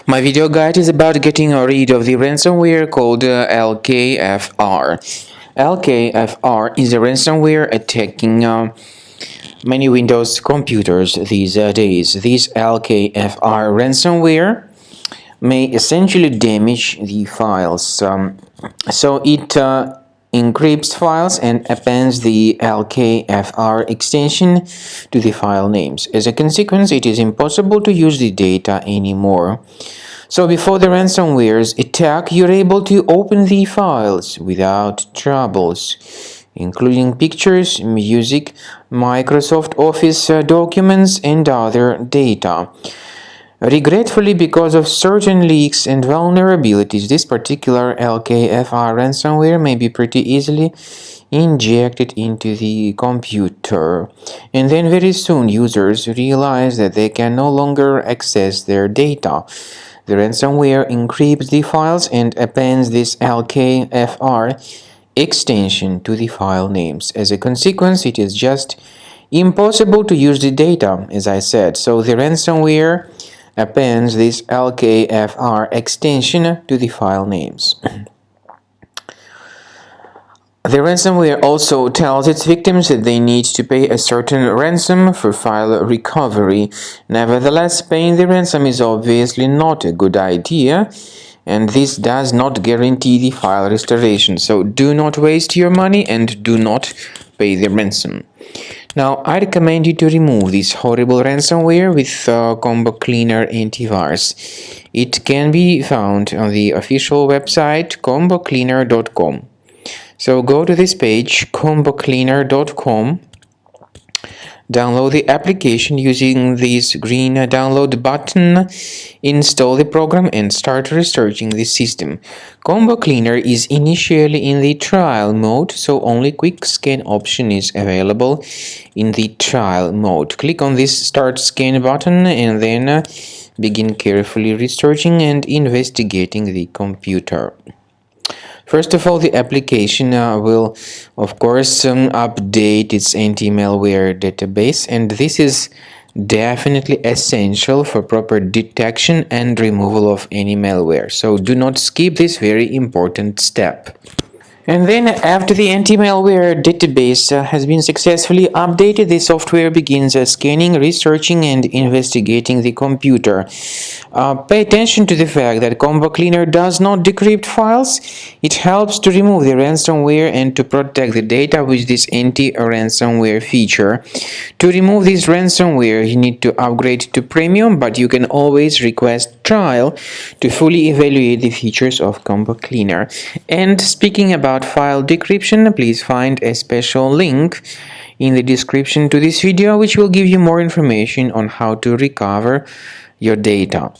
My video guide is about getting rid of the ransomware called Lkfr. Lkfr is a ransomware attacking many Windows computers these days. This Lkfr ransomware may essentially damage the files. So it encrypts files and appends the Lkfr extension to the file names. As a consequence, it is impossible to use the data anymore. So before the ransomware's attack, you're able to open the files without troubles, including pictures, music, Microsoft Office documents, and other data. Regretfully, because of certain leaks and vulnerabilities, this particular Lkfr ransomware may be pretty easily injected into the computer. And then very soon users realize that they can no longer access their data. The ransomware encrypts the files and appends this Lkfr extension to the file names. As a consequence, it is just impossible to use the data, as I said. So the ransomware appends this Lkfr extension to the file names. The ransomware also tells its victims that they need to pay a certain ransom for file recovery. Nevertheless, paying the ransom is obviously not a good idea, and this does not guarantee the file restoration. So do not waste your money and do not pay the ransom. Now, I recommend you to remove this horrible ransomware with combo Cleaner Antivirus. It can be found on the official website combocleaner.com. So go to this page, combocleaner.com, download the application using this green download button, install the program and start researching the system. Combo Cleaner is initially in the trial mode, so only quick scan option is available in the trial mode. Click on this start scan button and then begin carefully researching and investigating the computer. First of all, the application will, of course, update its anti-malware database, and this is definitely essential for proper detection and removal of any malware. So do not skip this very important step. And then, after the anti-malware database has been successfully updated, the software begins scanning, researching, and investigating the computer. Pay attention to the fact that Combo Cleaner does not decrypt files. It helps to remove the ransomware and to protect the data with this anti-ransomware feature. To remove this ransomware, you need to upgrade to Premium, but you can always request trial to fully evaluate the features of Combo Cleaner. And speaking about file decryption, please find a special link in the description to this video which will give you more information on how to recover your data.